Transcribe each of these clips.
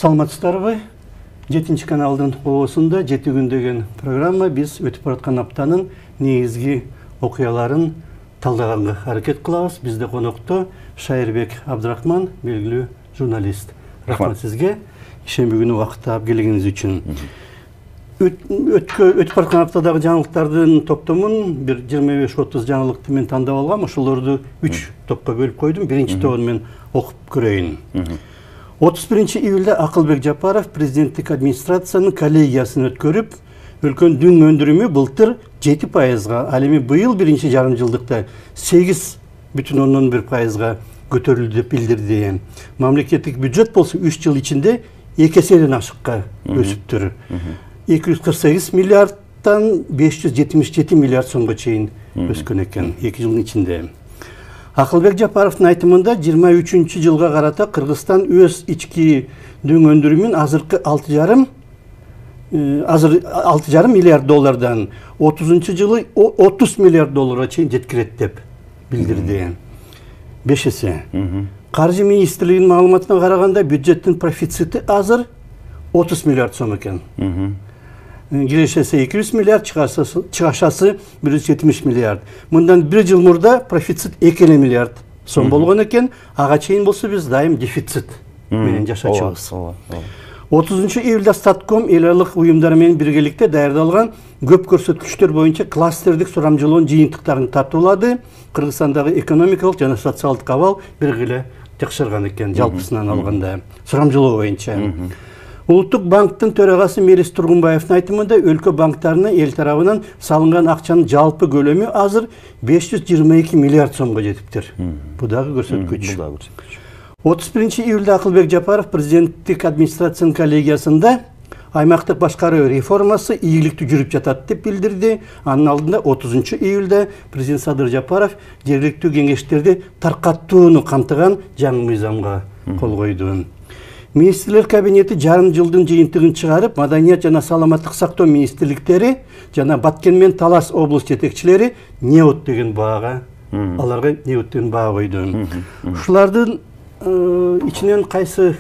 Саламатсыздарбы? 7 каналдын оосунда 7 күн деген программа биз өтүп бараткан аптанын негизги окуяларын талдаганга аракет кылабыз. Бизде конокто Шайырбек Абдрахман, белгилүү журналист. Рахмат сизге ишемби күнү убакытта алып келгениңиз үчүн. Өтүп бараткан аптадагы жаңылыктардын топтомун бир 25-30 жаңылыкты мен тандап алгам. Ошолорду 3 топко бөлүп койдум. Биринчи тобун мен окуп көрөйүн. 31 июльда Акылбек Жапаров президенттик администрациянын коллегиясын өткөрүп, өлкөнүн дүң өндүрүмү былтыр 7%, ал эми быйыл биринчи жарым жылдыкта 8,1%га көтөрүлдү деп билдирди. Мамлекеттик бюджет болсо 3 жыл ичинде 2 эседен ашыкка өсүптүр. 248 миллиардтан 577 миллиард сомго чейин өскөн экен 2 жылдын ичинде. Акылбек Жапаровдун айтымында 23 жылга карата Кыргызстан өз ички дүң өндүрүмүн азыркы 6,5 миллиард доллардан 30 жылы 30 миллиард долларга чейин жеткирет деп билдирди. 5 эсе. Каржы министрлигинин маалыматына караганда бюджеттин профицити азыр 30 миллиард сом экен. Кирешеси 200 миллиард, чыгашасы 170 миллиард. Мындан 1 жыл мурда профицит 2 миллиард сом болгон экен, ага чейин болсо биз дайым дефицит менен жашачубуз. 30 июлда Статком эл аралык уюмдар менен биргеликте даярдалган көп көрсөткүчтөр боюнча кластердик сурамжылоонун жыйынтыктарын тартуулады. Кыргызстандагы экономикалык жана социалдык абал бир гиле жакшырган экен жалпысынан алганда сурамжылоо боюнча. Улуттук банктын төрагасы Мерис Тургунбаевдин айтымында өлкө банктарына эл тарабынан салынган акчанын жалпы көлөмү азыр 522 миллиард сомго жетиптир. Бу дагы көрсөткүч. 31 июлда Акылбек Жапаров президенттик администрациянын коллегиясында аймактык башкаруу реформасы ийгиликтүү жүрүп жатат деп билдирди. Анын алдында 30 июлда президент Садыр Жапаров жергиликтүү кеңештерди таркаттууну камтыган жаңы мыйзамга кол койду. Министрлер кабинети жарым жылдын жыйынтыгын чыгарып, маданият жана саламаттык сактоо министрликтери жана Баткен мен Талас облус жетекчилери неот деген баага, аларга неот деген баа койду. Ушулардын ичинен кайсы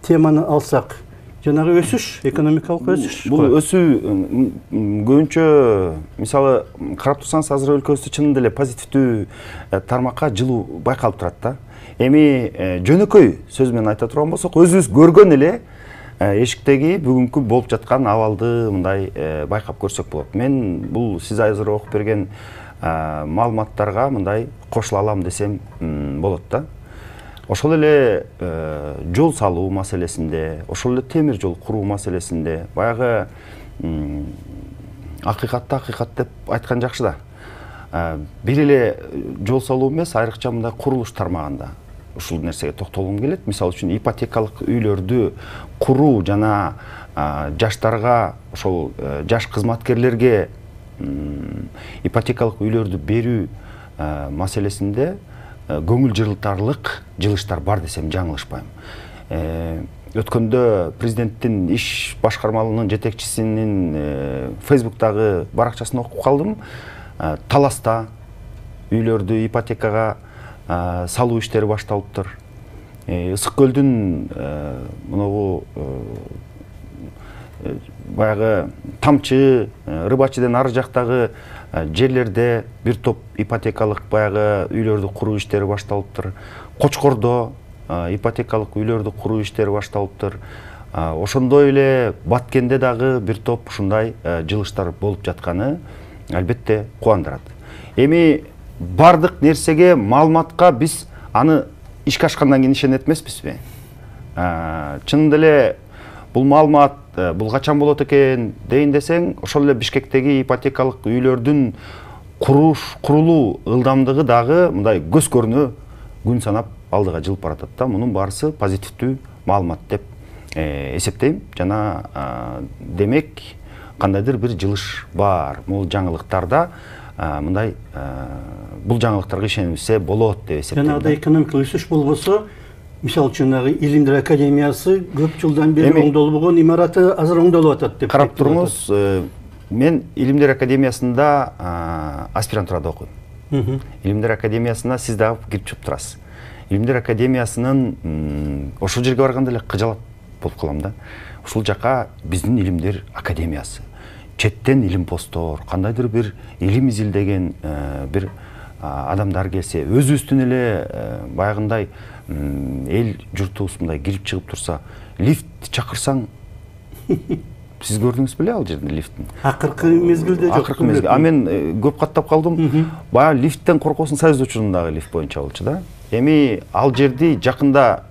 теманы алсак, жанагы өсүш, экономикалык өсүш. Бул өсүү көбүнчө мисалы карап турсаңыз азыр өлкөбүздө чынында эле позитивдүү тармакка жылуу байкалып турат да. Эми жөнөкөй сөз менен айта турган болсок, өзүбүз көргөн эле эшиктеги бүгүнкү болуп жаткан абалды мындай байкап көрсөк болот. Мен бул сиз азыр окуп берген маалыматтарга мындай кошула алам десем болот да. Ошол эле жол салуу маселесинде, ошол эле темир жол куруу маселесинде баягы акыйкат деп айткан жакшы да. Бир эле жол салуу эмес, айрыкча мындай курулуш тармагында ушул нерсеге токтолгум келет. Мисалы үчүн ипотекалык үйлөрдү куруу жана жаштарга, ошол жаш кызматкерлерге ипотекалык үйлөрдү берүү маселесинде көңүл жылытарлык жылыштар бар десем жаңылышпайм. Өткөндө президенттин иш башкармалыгынын жетекчисинин Facebook'тагы баракчасын окуп калдым. Таласта үйлөрдү ипотекага салуу иштери башталыптыр. Ысык көлдүн мынагу баягы Тамчы, Рыбачыдан ары жактагы жерлерде бир топ ипотекалык баягы үйлөрдү куруу иштери башталыптыр. Кочкордо ипотекалык үйлөрдү куруу иштери башталыптыр. Ошондой эле Баткенде дагы бир топ ушундай жылыштар болуп жатканы албетте кубандырат. Эми бардык нерсеге, маалыматка биз аны ишке ашкандан кийин ишенет эмеспизби? Чынында эле бул маалымат бул качан болот экен дейин десең, ошол эле Бишкектеги ипотекалык үйлөрдүн курулуу ылдамдыгы дагы мындай көз көрүнө күн санап алдыга жылып баратат да. Мунун баарысы позитивдүү маалымат деп эсептейм. Жана демек кандайдыр бир жылыш бар. Бул жаңылыктарда мындай бул жаңылыктарга ишенилсе болот деп эсептейм. Жанагы экономикалык өсүш болбосо, мисалы үчүн Илимдер академиясы көп жылдан бери оңдолбогон имараты азыр оңдолуп атат деп. Карап туруңуз, мен Илимдер академиясында аспирантурада окуйм. Илимдер академиясына сиз дагы кирип чыгып турасыз. Илимдер академиясынын ошол жерге барганда эле кыжалат болуп калам да. Ушул жака биздин илимдер академиясы, четтен илим посттор, кандайдыр бир илим изилдеген бир адамдар келсе, өзүбүздүн эле баягындай эл журтубуз мындай кирип чыгып турса, лифт чакырсаң, сиз көрдүңүз беле ал жерде лифттин? Акыркы мезгилде жок. Акыркы мезгил. Мен көп каттап калдым. Баягы лифттен коркосуң, Союз учурундагы лифт боюнча болчу да. Эми ал жерди жакында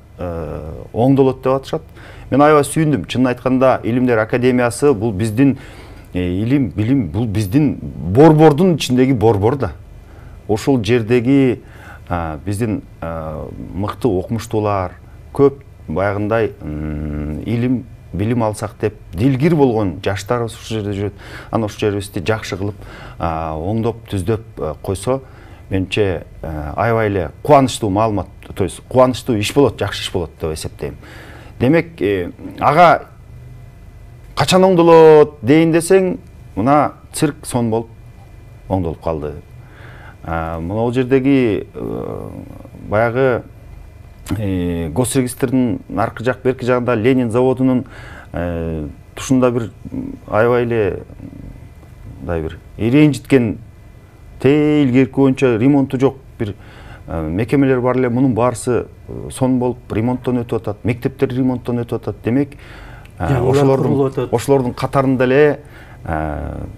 оңдолот деп атышат. Мен аябай сүйүндүм. Чынын айтканда, Илимдер академиясы бул биздин илим, билим, бул биздин борбордун ичиндеги борбор да. Ошол жердеги биздин мыкты окумуштуулар, көп баягындай илим, билим алсак деп дилгир болгон жаштарыбыз ушул жерде жүрөт. Аны ушул жерибизди жакшы кылып, оңдоп, түздөп койсо, менимче аябай эле кубанычтуу маалымат, то есть кубанычтуу иш болот, жакшы иш болот деп эсептейм. Демек, ага качан оңдолот дейин десең, мына цирк сон болуп оңдолуп калды. Мына жердеги баягы госрегистрдин аркы жак берки жагында Ленин заводунун тушунда бир аябай эле мындай бир ренжиткен илгерки боюнча ремонту жок бир мекемелер бар эле, мунун баарысы сон болуп ремонттон өтүп атат, мектептер ремонттон өтүп атат. Демек, ошолордун катарында эле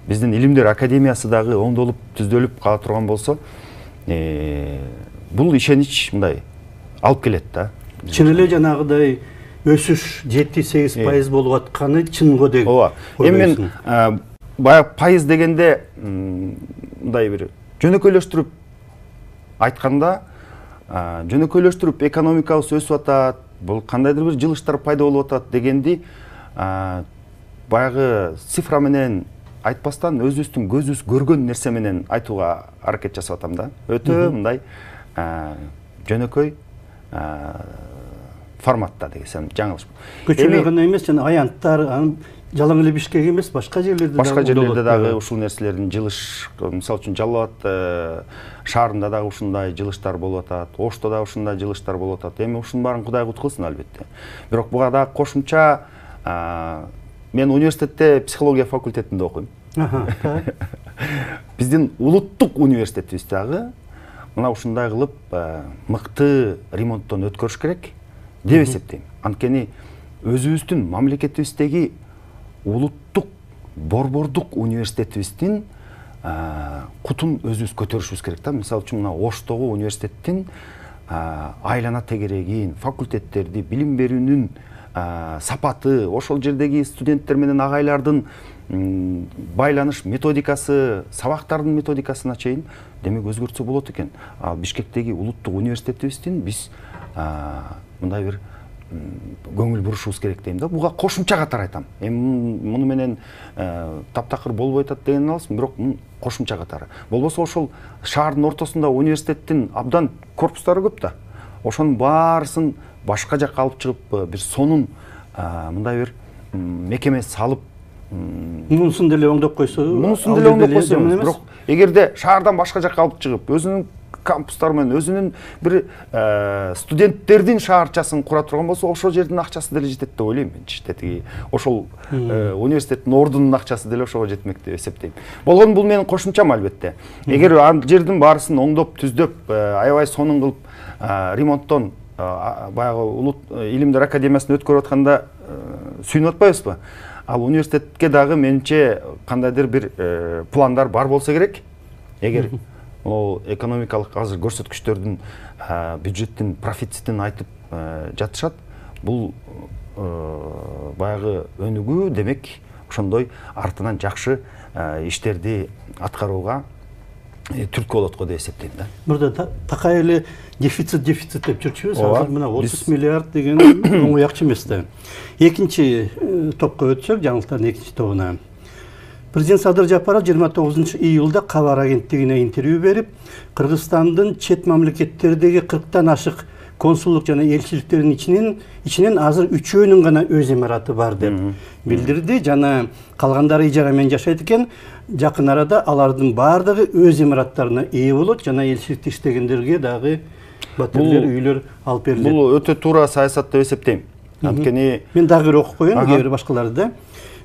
биздин Илимдер академиясы дагы оңдолуп, түздөлүп кала турган болсо, бул ишенич мындай алып келет да. Чын эле жанагыдай өсүш 7-8% болуп атканы чынго деген. Ооба. Эми мен баягы пайыз дегенде мындай бир жөнөкөйлөштүрүп айтканда, жөнөкөйлөштүрүп экономикабыз өсүп атат, бул кандайдыр бир жылыштар пайда болуп атат дегенди баягы цифра менен айтпастан өзүбүздүн көзүбүз көргөн нерсе менен айтууга аракет жасап атам да. Өтө мындай жөнөкөй форматта десем жаңылышпайм. Көчөлөр гана эмес, жана аянттар, жалаң эле Бишкек эмес, башка жерлерде дагы ушул нерселердин жылыш, мисалы үчүн Жалал Абад шаарында дагы ушундай жылыштар болуп атат, Ошто дагы ушундай жылыштар болуп атат. Эми ушунун баарын Кудай куткылсын албетте. Бирок буга дагы кошумча мен университетте психология факультетинде окуйм. Биздин улуттук университетибиз дагы мына ушундай кылып мыкты ремонттон өткөрүш керек деп эсептейм. Анткени өзүбүздүн мамлекетибиздеги улуттук борбордук университетибиздин кутун өзүбүз көтөрүшүбүз керек да. Мисалы үчүн мына Оштогу университеттин айлана тегерегин, факультеттерди, билим берүүнүн сапаты, ошол жердеги студенттер менен агайлардын байланыш методикасы, сабактардын методикасына чейин демек өзгөртсө болот экен. Ал Бишкектеги улуттук университетибиздин биз мындай бир көңүл бурушубуз керек дейм да. Буга кошумча катар айтам. Эми муну менен таптакыр болбой атат деген аласың, бирок кошумча катары. Болбосо ошол шаардын ортосунда университеттин абдан корпустары көп да. Ошонун баарысын башка жакка алып чыгып, бир сонун мындай бир мекеме салып, мунусун деле оңдоп койсо, бирок эгерде шаардан башка жакка алып чыгып, өзүнүн кампустары менен, өзүнүн бир студенттердин шаарчасын кура турган болсо, ошол жердин акчасы деле жетет деп ойлойм мен. Тиги ошол университеттин ордунун акчасы деле ошого жетмек деп эсептейм. Болгону бул менин кошумчам албетте. Эгер ал жердин баарысын оңдоп, түздөп, аябай сонун кылып ремонттон баягы Илимдер академиясын өткөрүп атканда сүйүнүп атпайбызбы? Ал университетке дагы менимче кандайдыр бир пландар бар болсо керек. Эгер ол экономикалык азыр көрсөткүчтөрдүн бюджеттин профицитин айтып жатышат, бул баягы өнүгүү демек ошондой артынан жакшы иштерди аткарууга түрткү болот го деп эсептейм да. Мурда такай эле дефицит деп жүрчүбүз. Азыр мына 30 миллиард деген оңой акча эмес да. Экинчи топко өтсөк, жаңылыктардын экинчи тобуна. Президент Садыр Жапаров 29 июлда Кабар агенттигине интервью берип, Кыргызстандын чет мамлекеттердеги 40тан ашык консулдук жана элчиликтердин ичинен азыр 3-өөнүн гана өз имараты бар деп билдирди. Жана калгандары ижара менен жашайт экен. Жакын арада алардын баардыгы өз имараттарына ээ болот, жана элчиликте иштегендерге дагы батирлер, үйлөр алып берилет. Бул өтө туура саясат деп эсептейм. Анткени Мен дагы окуп коеюн, кээ бир башкаларды да.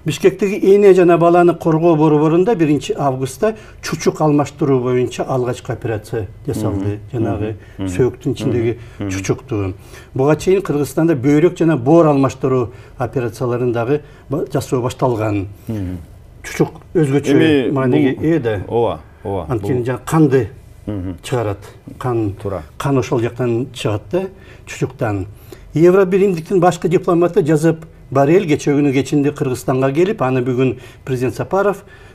Бишкектеги эне жана баланы коргоо борборунда 1 августта чучук алмаштыруу боюнча алгачкы операция жасалды. Жанагы сөөктүн ичиндеги чучукту. Буга чейин Кыргызстанда бөйрөк жана боор алмаштыруу операцияларын дагы жасоо башталган. Чучук өзгөчө маанеге ээ да. Ооба, ооба. Анткени жана канды чыгарат. Кан ошол жактан чыгат да, чучуктан. Евробиримдиктин башкы дипломаты жазып Барель кече күнү кечинде Кыргызстанга келип, аны бүгүн президент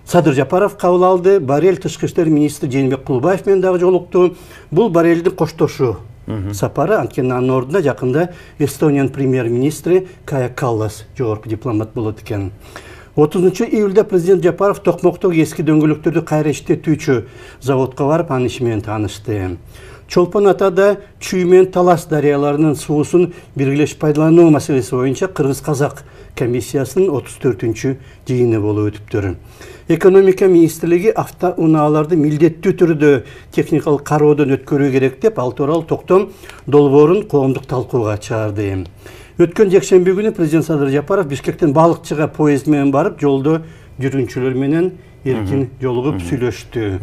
Садыр Жапаров кабыл алды. Барель тышкы иштер министри Жээнбек Кулбаев менен дагы жолукту. Бул Барельдин коштошу сапары, анткени анын ордуна жакында Эстониянын премьер-министри Кая Каллас жогорку дипломат болот экен. 30 июлда президент Жапаров Токмоктогу эски дөңгөлөктөрдү кайра иштетүүчү заводко барып, анын иши менен таанышты. Чолпон Атада Чүй менен Талас дарыяларынын суусун биргелеш пайдалануу маселеси боюнча Кыргыз-Казак комиссиясынын 34-чү жыйыны болуп өтүптүр. Экономика министрлиги автоунааларды милдеттүү түрдө техникалык кароодон өткөрүү керек деп, ал тууралуу токтом долбоорун коомдук талкууга чыгарды. Өткөн жекшемби күнү президент Садыр Жапаров Бишкектен Балыкчыга поезд менен барып, жолдо жүргүнчүлөр менен эркин жолугуп сүйлөштү.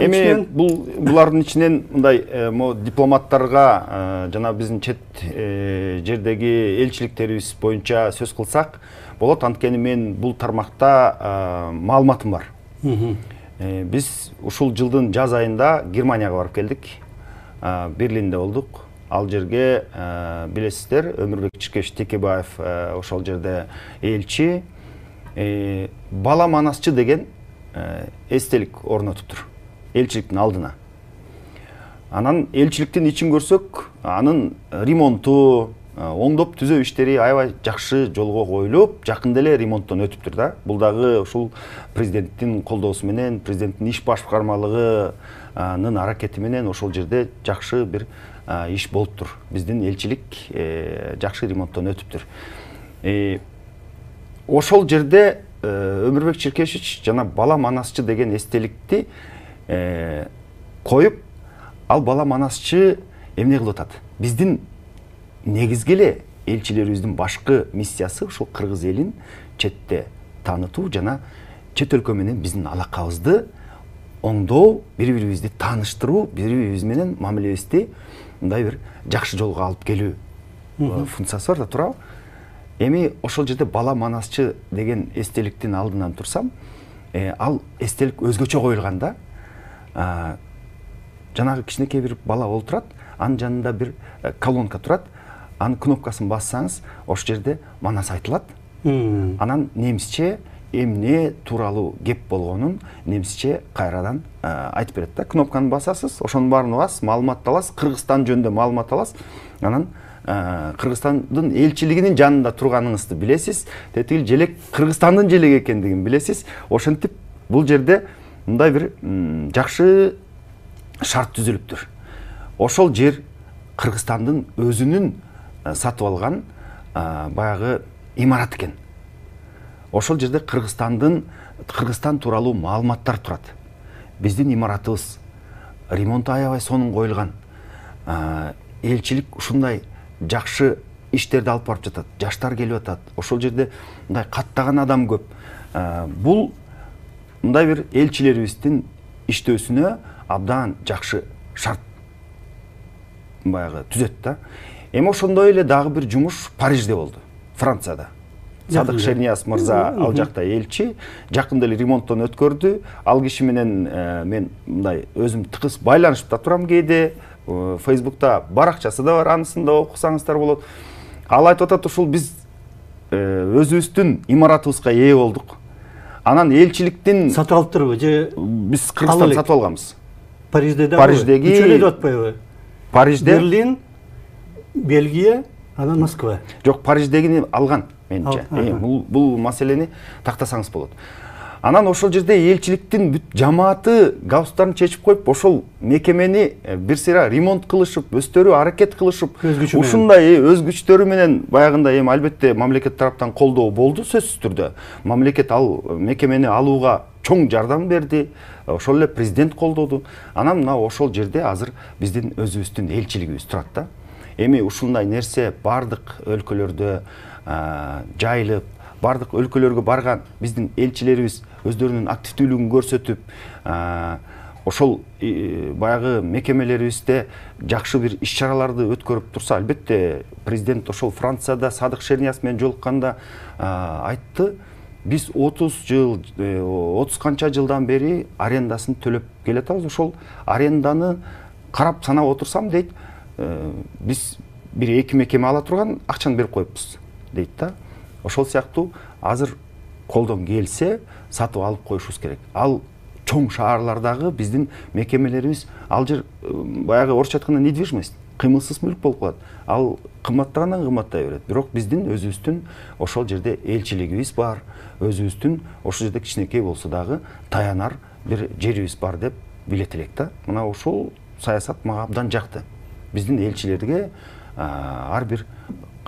Эми булардын ичинен мындай дипломаттарга жана биздин чет жердеги элчиликтерибиз боюнча сөз кылсак болот. Анткени мен бул тармакта маалыматым бар. Биз ушул жылдын жаз айында Германияга барып келдик. Берлинде болдук. Ал жерге билесиздер, Өмүрбек Чиркевич Текебаев ошол жерде элчи. Бала манасчы деген эстелик орнотуптур элчиликтин алдына. Анан элчиликтин ичин көрсөк, анын ремонту, оңдоп түзөө иштери аябай жакшы жолго коюлуп, жакында эле ремонттон өтүптүр да. Бул дагы ушул президенттин колдоосу менен, президенттин иш башкармалыгынын аракети менен ошол жерде жакшы бир иш болуптур. Биздин элчилик жакшы ремонттон өтүптүр. Ошол жерде Өмүрбек Чиркешич жана бала манасчы деген эстеликти коюп, ал бала манасчы эмне кылып атат? Биздин негизги эле элчилерибиздин башкы миссиясы ушул кыргыз элин четте таанытуу жана чет өлкө менен биздин алакабызды оңдоо, бири-бирибизди тааныштыруу, бири-бирибиз менен мамилебизди мындай бир жакшы жолго алып келүү функциясы бар да, туурабы? Эми ошол жерде бала манасчы деген эстеликтин алдынан турсам, ал эстелик өзгөчө коюлган да. Жанагы кичинекей бир бала олтурат, анын жанында бир колонка турат. Анын кнопкасын бассаңыз, ошол жерде манас айтылат. Анан немисче эмне тууралуу кеп болгонун немисче кайрадан айтып берет да. Кнопканы басасыз, ошонун баарын угасыз, маалымат аласыз, Кыргызстан жөнүндө маалымат аласыз. Анан Кыргызстандын элчилигинин жанында турганыңызды билесиз, тетиги желек Кыргызстандын желеги экендигин билесиз. Ошентип бул жерде мындай бир жакшы шарт түзүлүптүр. Ошол жер Кыргызстандын өзүнүн сатып алган баягы имарат экен. Ошол жерде Кыргызстан тууралуу маалыматтар турат. Биздин имаратыбыз ремонту аябай сонун коюлган. Элчилик ушундай жакшы иштерди алып барып жатат. Жаштар келип атат. Ошол жерде мындай каттаган адам көп. Бул мындай бир элчилерибиздин иштөөсүнө абдан жакшы шарт баягы түзөт да. Эми ошондой эле дагы бир жумуш Парижде болду, Францияда. Садык Шернияз мырза ал жакта элчи, жакында эле ремонттон өткөрдү. Ал киши менен мен мындай өзүм тыгыз байланышып да турам кээде. Фейсбукта баракчасы да бар, анысын да окусаңыздар болот. Ал айтып атат, ушул биз өзүбүздүн имаратыбызга ээ болдук. Анан элчиликтин сатып алыптырбы же биз Кыргызстан сатып алганбыз. Париждеги үчөлө деп атпайбы? Парижде Берлин, Бельгия, анан Москва. Жок, Париждегини алган менимче. Бул маселени тактасаңыз болот. Анан ошол жерде элчиликтин бүт жамааты галстуктарын чечип коюп, ошол мекемени бир сыйра ремонт кылышып, өздөрү аракет кылышып, ушундай өз күчтөрү менен баягындай эми албетте мамлекет тараптан колдоо болду сөзсүз түрдө. Мамлекет ал мекемени алууга чоң жардам берди. Ошол эле президент колдоду. Анан мына ошол жерде азыр биздин өзүбүздүн элчилигибиз турат да. Эми ушундай нерсе бардык өлкөлөрдө жайылып, бардык өлкөлөргө барган биздин элчилерибиз өздөрүнүн активдүүлүгүн көрсөтүп, ошол баягы мекемелерибизде жакшы бир иш-чараларды өткөрүп турса, албетте президент ошол Францияда Садык Шернияз менен жолукканда айтты, биз 30 канча жылдан бери арендасын төлөп келатабыз. Ошол аренданы карап санап отурсам дейт, биз бир 2 мекеме ала турган акчаны берип коюпбуз дейт да. Ошол сыяктуу азыр колдон келсе сатып алып коюшубуз керек. Ал чоң шаарлардагы биздин мекемелерибиз, ал жер баягы орусча айтканда недвижимость, кыймылсыз мүлк болуп калат. Ал кымбаттагандан кымбаттай берет. Бирок биздин өзүбүздүн ошол жерде элчилигибиз бар, өзүбүздүн ошол жерде кичинекей болсо дагы таянар бир жерибиз бар деп билет элек да. Мына ошол саясат мага абдан жакты. Биздин элчилерге ар бир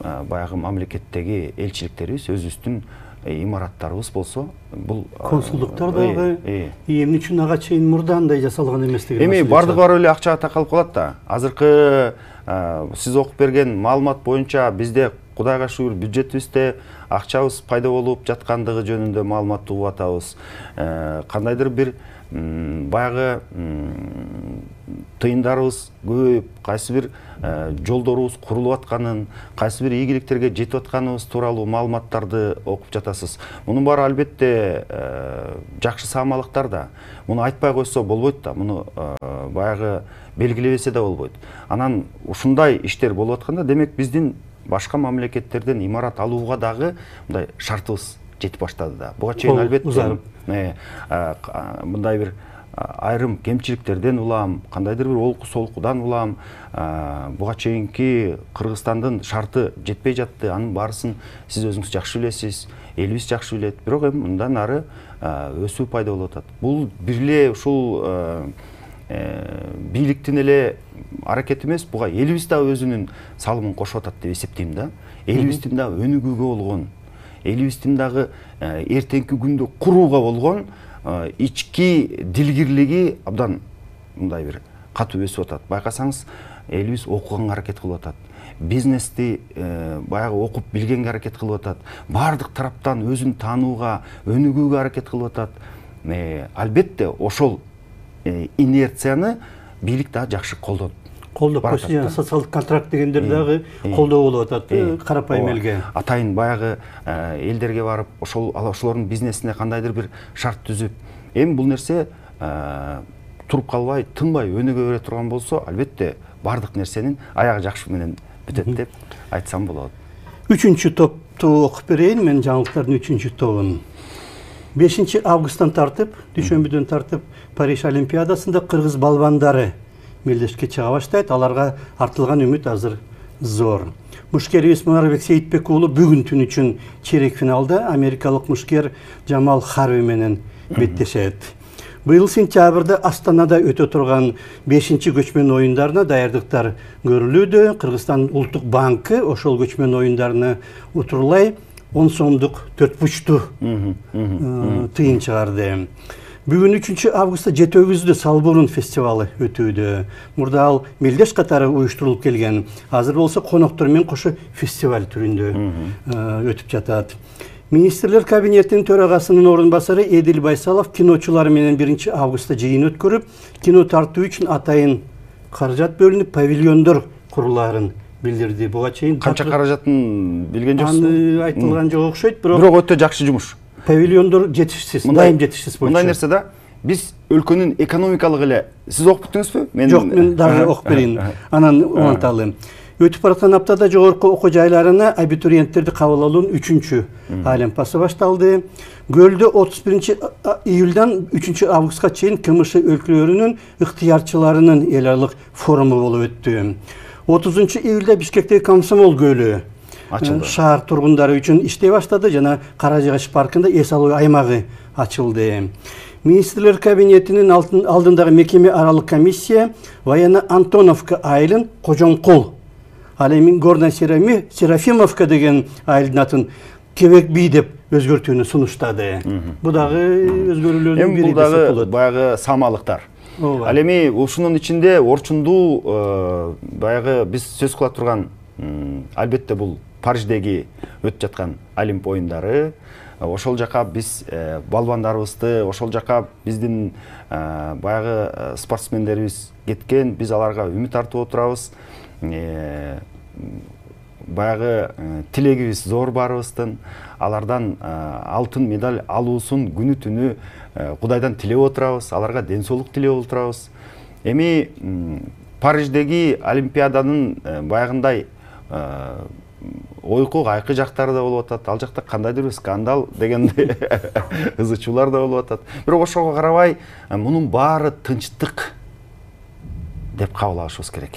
баягы мамлекеттеги элчиликтерибиз өзүбүздүн имараттарыбыз болсо, бул консулдуктар дагы эмне үчүн ага чейин мурдандай жасалган эместиги. Эми бардыгы бар эле акчага такалып калат да. Азыркы сиз окуп берген маалымат боюнча бизде Кудайга шүгүр бюджетибизде акчабыз пайда болуп жаткандыгы жөнүндө маалымат угуп атабыз. Кандайдыр бир баягы тыйындарыбыз көбөйүп, кайсы бир жолдорубуз курулуп атканын, кайсы бир ийгиликтерге жетип атканыбыз тууралуу маалыматтарды окуп жатасыз. Мунун баары албетте жакшы саамалыктар да. Муну айтпай койсо болбойт да. Муну баягы белгилебесе да болбойт. Анан ушундай иштер болуп атканда, демек биздин башка мамлекеттерден имарат алууга дагы мындай шартыбыз жетип баштады да. Буга чейин албетте мындай бир айрым кемчиликтерден улам, кандайдыр бир олку солкудан улам, буга чейинки Кыргызстандын шарты жетпей жатты. Анын баарысын сиз өзүңүз жакшы билесиз, элибиз жакшы билет. Бирок эми мындан ары өсүү пайда болуп атат. Бул бир эле ушул бийликтин эле аракети эмес, буга элибиз да өзүнүн салымын кошуп атат деп эсептейм да. Элибиздин да өнүгүүгө болгон, элибиздин дагы эртеңки күндө курууга болгон ички дилгирлиги абдан мындай бир катуу өсүп атат. Байкасаңыз, элибиз окуганга аракет кылып атат. Бизнести баягы окуп билгенге аракет кылып атат. Бардык тараптан өзүн таанууга, өнүгүүгө аракет кылып атат. Албетте ошол инерцияны бийлик да жакшы колдоп социалдык контракт дегендер дагы колдоо болуп атат карапайым элге. Атайын баягы элдерге барып, ошолордун бизнесине кандайдыр бир шарт түзүп, эми бул нерсе туруп калбай, тынбай өнүгө бере турган болсо, албетте бардык нерсенин аягы жакшы менен бүтөт деп айтсам болот. 3-чү топту окуп берейин, мен жаңылыктардын 3-чү тобун. 5 августтан тартып, дүйшөмбүдөн тартып, Париж Олимпиадасында кыргыз балбандары мелдешке чыга баштайт. Аларга артылган үмүт азыр зор. Мушкерибиз Мунарбек Сейитбек уулу бүгүн түн үчүн чейрек финалда америкалык мушкер Джамал Харви менен беттешет. Быйыл сентябрда Астанада өтө турган 5-чи көчмөн оюндарына даярдыктар көрүлүүдө. Кыргызстан Улуттук банкы ошол көчмөн оюндарына утурлай 10 сомдук 4,5 тыйын чыгарды. Бүгүн 3 августта Жетөгүздө Салбурун фестивалы өтүүдө. Мурда ал мелдеш катары уюштурулуп келген. Азыр болсо коноктор менен кошо фестиваль түрүндө өтүп жатат. Министрлер кабинетинин төрагасынын орун басары Эдил Байсалов киночулар менен 1 августта жыйын өткөрүп, кино тартуу үчүн атайын каражат бөлүнүп, павильондор курулаарын билдирди. Буга чейин канча каражатын билген жоксуз? Аны айтылган жок окшойт, бирок өтө жакшы жумуш. Павильондор жетишсиз, дайым жетишсиз болчу. Мындай нерсе да, биз өлкөнүн экономикалык эле, сиз окуп бүттүңүзбү? Жок, мен дагы окуп берейин. Анан уланталы. Өтүп бараткан аптада жогорку окуу жайларына абитуриенттерди кабыл алуунун 3-чү айланпасы башталды. Көлдө 31 июлдан 3 августка чейин КМШ өлкөлөрүнүн ыктыярчыларынын эл аралык форуму болуп өттү. 30 июлда Бишкектеги Комсомол көлү шаар тургундары үчүн иштей баштады жана Кара Жыгач паркында эс алуу аймагы ачылды. Министрлер кабинетинин алдындагы мекеме аралык комиссия Военно Антоновка айылын Кожоңкул, ал эми Горно Серафимовка деген айылдын атын Кебекби деп өзгөртүүнү сунуштады. Бу дагы өзгөрүүлөрдүн бири десек болот. Баягы самалыктар. Ал эми ушунун ичинде орчундуу баягы биз сөз кыла турган, албетте бул Париждеги өтүп жаткан Олимп оюндары. Ошол жака биз балбандарыбызды, ошол жака биздин баягы спортсмендерибиз кеткен, биз аларга үмүт артып отурабыз. Баягы тилегибиз зор барыбыздын, алардан алтын медаль алуусун күнү түнү Кудайдан тилеп отурабыз, аларга ден соолук тилеп отурабыз. Эми Париждеги Олимпиаданын баягындай ойку кайкы жактары да болуп атат. Ал жакта кандайдыр бир скандал дегендей ызы чуулар да болуп атат. Бирок ошого карабай, мунун баары тынчтык деп кабыл алышыбыз керек.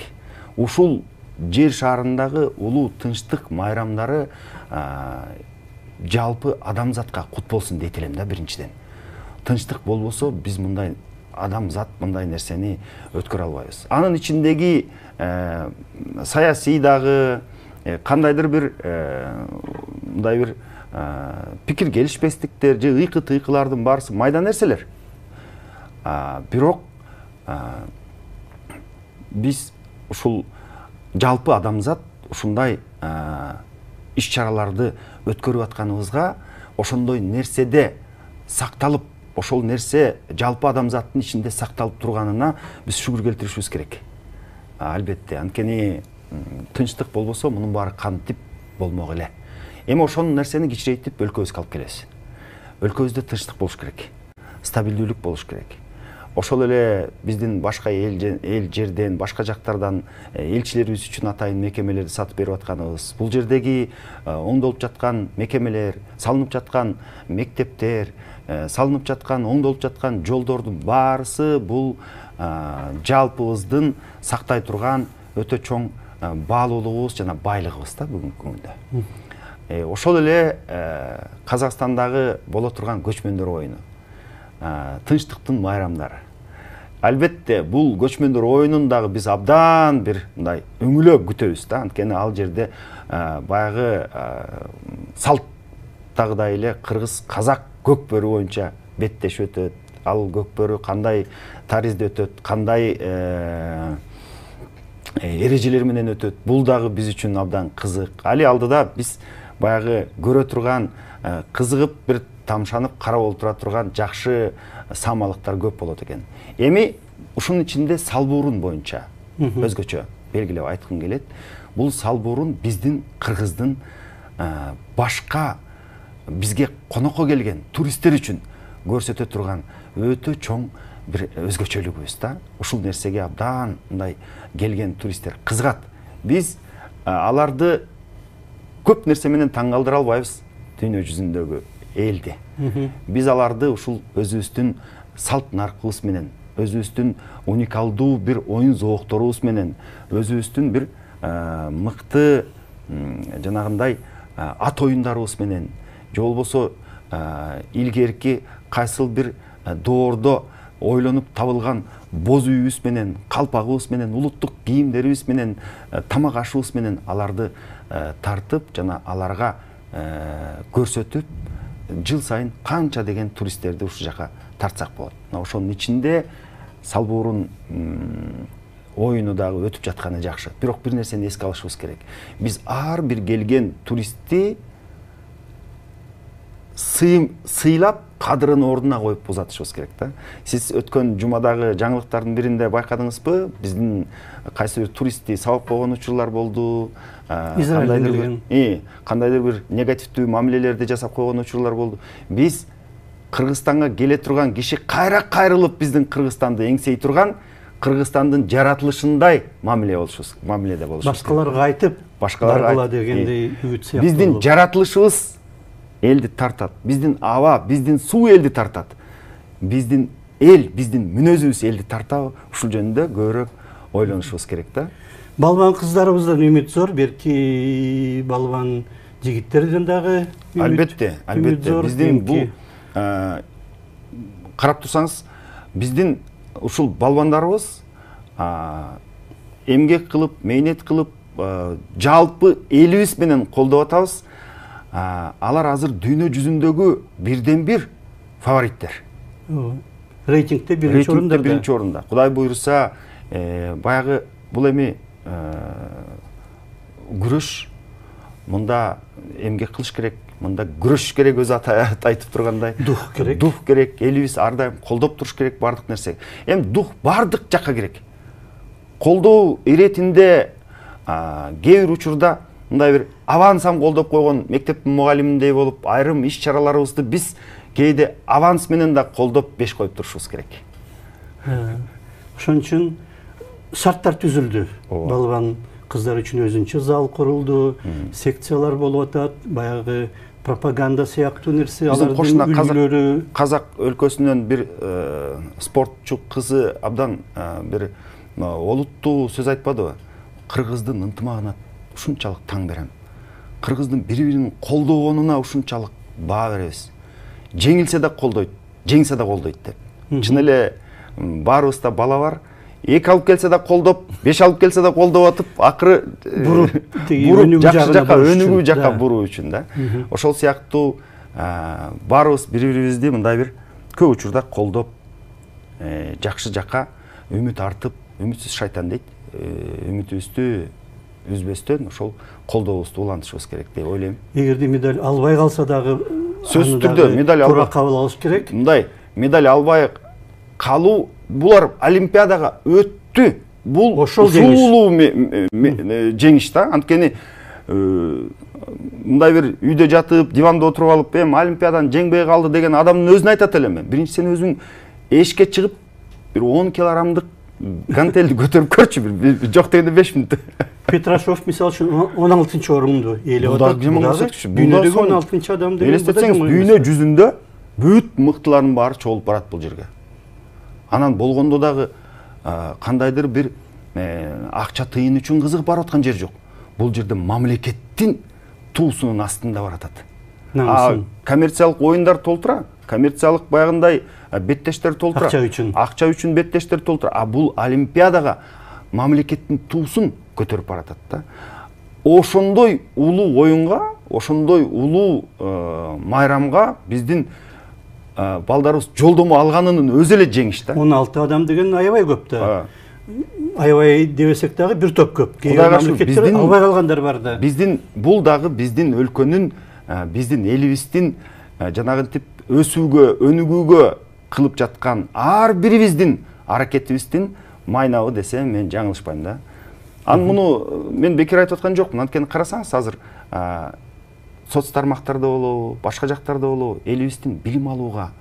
Ушул жер шарындагы улуу тынчтык майрамдары жалпы адамзатка кут болсун дейт элем да. Биринчиден, тынчтык болбосо биз мындай адамзат мындай нерсени өткөрө албайбыз. Анын ичиндеги саясий дагы кандайдыр бир мындай бир пикир келишпестиктер же ыйкы-тыйкылардын баарысы майда нерселер. Бирок биз ушул жалпы адамзат ушундай иш-чараларды өткөрүп атканыбызга, ошондой нерседе сакталып, ошол нерсе жалпы адамзаттын ичинде сакталып турганына биз шүгүр келтиришибиз керек. Албетте, анткени тынчтык болбосо мунун баары кантип болмок эле. Эми ошол нерсени кичирейтип өлкөбүзгө алып келебиз. Өлкөбүздө тынчтык болуш керек, стабилдүүлүк болуш керек. Ошол эле биздин башка эл жерден, башка жактардан элчилерибиз үчүн атайын мекемелерди сатып берип атканыбыз, бул жердеги оңдолуп жаткан мекемелер, салынып жаткан мектептер, салынып жаткан, оңдолуп жаткан жолдордун баарысы бул жалпыбыздын сактай турган өтө чоң баалуулугубуз жана байлыгыбыз да бүгүнкү күндө. Ошол эле Казакстандагы боло турган көчмөндөр оюну, тынчтыктын майрамдары. Албетте, бул көчмөндөр оюнун дагы биз абдан бир мындай өңүлөп күтөбүз да, анткени ал жерде баягы салттагыдай эле кыргыз казак көкбөрү боюнча беттешип өтөт. Ал көкбөрү кандай таризде өтөт, кандай эрежелер менен өтөт, бул дагы биз үчүн абдан кызык. Али алдыда биз баягы көрө турган, кызыгып бир тамшанып карап олтура турган жакшы самалыктар көп болот экен. Эми ушунун ичинде салбуурун боюнча өзгөчө белгилеп айткым келет. Бул салбуурун биздин кыргыздын башка бизге конокко келген туристтер үчүн көрсөтө турган өтө чоң бир өзгөчөлүгүбүз да. Ушул нерсеге абдан мындай келген туристтер кызыгат. Биз аларды көп нерсе менен таң калтыра албайбыз дүйнө жүзүндөгү элди. Биз аларды ушул өзүбүздүн салт наркыбыз менен, өзүбүздүн уникалдуу бир оюн зоокторубуз менен, өзүбүздүн бир мыкты жанагындай ат оюндарыбыз менен, же болбосо илгерки кайсыл бир доордо ойлонуп табылган боз үйүбүз менен, калпагыбыз менен, улуттук кийимдерибиз менен, тамак ашыбыз менен аларды тартып жана аларга көрсөтүп, жыл сайын канча деген туристтерди ушул жака тартсак болот. Ошонун ичинде салбуурун оюну дагы өтүп жатканы жакшы. Бирок бир нерсени эске алышыбыз керек. Биз ар бир келген туристти сыйлап, кадырын ордуна коюп узатышыбыз керек да. Сиз өткөн жумадагы жаңылыктардын биринде байкадыңызбы? Биздин кайсы бир туристти сабап койгон учурлар болду. Кандайдыр бир негативдүү мамилелерди жасап койгон учурлар болду. Биз Кыргызстанга келе турган киши кайра кайрылып биздин Кыргызстанды эңсей турган, Кыргызстандын жаратылышындай мамиледе болушубуз. Башкаларга айтып, башкаларга дегендей үмүт сыяктуу. Биздин жаратылышыбыз элди тартат. Биздин аба, биздин суу элди тартат. Биздин эл, биздин мүнөзүбүз элди тартабы? Ушул жөнүндө көбүрөөк ойлонушубуз керек да. Балбан кыздарыбыздан үмүт зор, берки балбан жигиттерден дагы албетте, биздин бул карап турсаңыз, биздин ушул балбандарыбыз эмгек кылып, мээнет кылып, жалпы элибиз менен колдоп атабыз. Алар азыр дүйнө жүзүндөгү бирден бир фавориттер. рейтингте биринчи орунда. биринчи орунда. Кудай буйруса, баягы бул эми күрөш мында эмгек кылыш керек, мында күрөш керек, өзү айтып тургандай. Дух керек. Дух керек, элибиз ар дайым колдоп туруш керек бардык нерсе. Эми дух бардык жакка керек. Колдоо иретинде кээ бир учурда мындай бир авансам колдоп койгон мектептин мугалиминдей болуп, айрым иш чараларыбызды биз кээде аванс менен да колдоп беш коюп турушубуз керек. Ошон үчүн шарттар түзүлдү. Балбан кыздар үчүн өзүнчө зал курулду, секциялар болуп атат, баягы пропаганда сыяктуу нерсе, алардын үлгүлөрү. Казак өлкөсүнөн бир спортчу кызы абдан бир олуттуу сөз айтпадыбы? Кыргыздын ынтымагына ушунчалык таң берем. Кыргыздын бири-бирин колдогонуна ушунчалык баа беребиз. Жеңилсе да колдойт, жеңсе да колдойт деп. Чын эле баарыбызда бала бар. 2 алып келсе да колдоп, 5 алып келсе да колдоп атып, акыры буруп жакшы жакка, өнүгүү жакка буруу үчүн да. Ошол сыяктуу баарыбыз бири-бирибизди мындай бир көп учурда колдоп, жакшы жакка үмүт артып, үмүтсүз шайтан дейт. Үмүтүбүздү үзбөстөн ошол колдообузду улантышыбыз керек деп ойлойм. Эгерде медаль албай калса дагы сөзсүз түрдө медаль албай кабыл алыш керек. Мындай медаль албай калуу булар олимпиадага өттү. Бул ушулуу жеңиш да. Анткени мындай бир үйдө жатып, диванда отуруп алып, олимпиадан жеңбей калды деген адамдын өзүн айтат элем. Биринчи сен өзүң эшикке чыгып бир 10 килограммдык гантелди көтөрүп көрчү, бир жок дегенде 5 мүнөттө. Петрашов мисалы үчүн 16-чы орунду ээлеп атат. Дүйнөдөгү 16-чы адам деген. Элестетсеңиз, дүйнө жүзүндө бүт мыктылардын баары чогулуп барат бул жерге. Анан болгондо дагы кандайдыр бир акча тыйын үчүн кызыгып барып аткан жер жок. Бул жерде мамлекеттин туусунун астында баратат. Коммерциялык оюндар толтура, коммерциялык баягындай беттештер толтура. Акча үчүн беттештер толтура. А бул олимпиадага мамлекеттин туусун көтөрүп баратат да. Ошондой улуу оюнга, ошондой улуу майрамга биздин балдарыбыз жолдомо алганынын өзү эле жеңиш да. 16 адам деген аябай көп да. Аябай дебесек дагы бир топ көп. Мамлекеттер албай калгандар бар да. Биздин бул дагы биздин өлкөнүн, биздин элибиздин жанагынтип өсүүгө, өнүгүүгө кылып жаткан ар бирибиздин аракетибиздин майнабы десем мен жаңылышпайм да. Муну мен бекер айтып аткан жокмун. Анткени карасаңыз азыр соц тармактарда болобу, башка жактарда болобу, элибиздин билим алууга,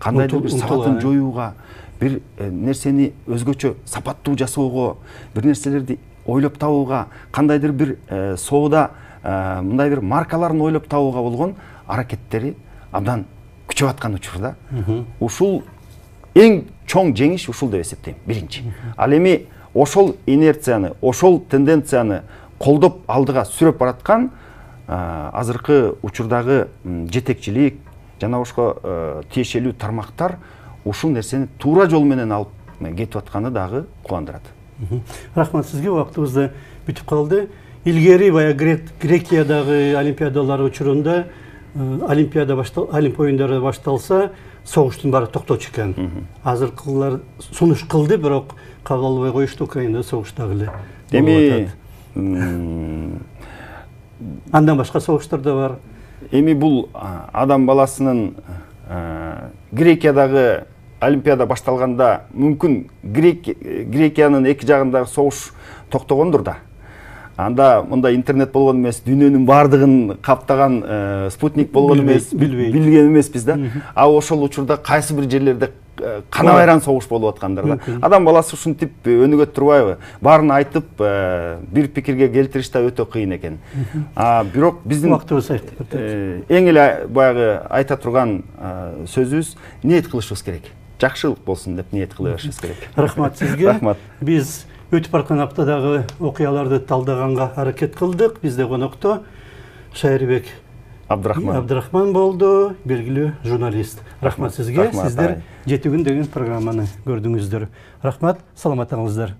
кандайдыр бир сабатын жоюуга, бир нерсени өзгөчө сапаттуу жасоого, бир нерселерди ойлоп табууга, кандайдыр бир соода мындай бир маркаларын ойлоп табууга болгон аракеттери абдан күчөп аткан учурда. Ушул эң чоң жеңиш ушул деп эсептейм, биринчи. Ал эми ошол инерцияны, ошол тенденцияны колдоп алдыга сүрөп бараткан азыркы учурдагы жетекчилик жана ошко тиешелүү тармактар ушул нерсени туура жол менен алып кетип атканы дагы кубандырат. Рахмат сизге, убактыбыз бүтүп калды. Илгери баягы Грекиядагы олимпиадалар учурунда Олимп оюндары башталса, согуштун баары токточу экен. Азыркылар сунуш кылды, бирок кабыл албай коюшту, Украинада согуш дагы эле. Эми андан башка согуштар да бар. Эми бул адам баласынын Грекиядагы олимпиада башталганда мүмкүн Грекиянын эки жагындагы согуш токтогондур да. Анда мында интернет болгон эмес, дүйнөнүн баардыгын каптаган спутник болгон эмес, билген эмеспиз да. А ошол учурда кайсы бир жерлерде кана байран согуш болуп аткандар да. Адам баласы ушинтип өнүгөт турбайбы? Баарын айтып, бир пикирге келтириш да өтө кыйын экен. Бирок биздин эң эле баягы айта турган сөзүбүз ниет кылышыбыз керек. Жакшылык болсун деп ниет кылышыбыз керек. Рахмат сизге. Рахмат. Биз өтүп баркан аптадагы окуяларды талдаганга аракет кылдык. Бизде конокто Шайырбек Абдрахман болду, белгилүү журналист. Рахмат сизге. Сиздер 7 күн деген программаны көрдүңүздөр. Рахмат, саламат болуңуздар.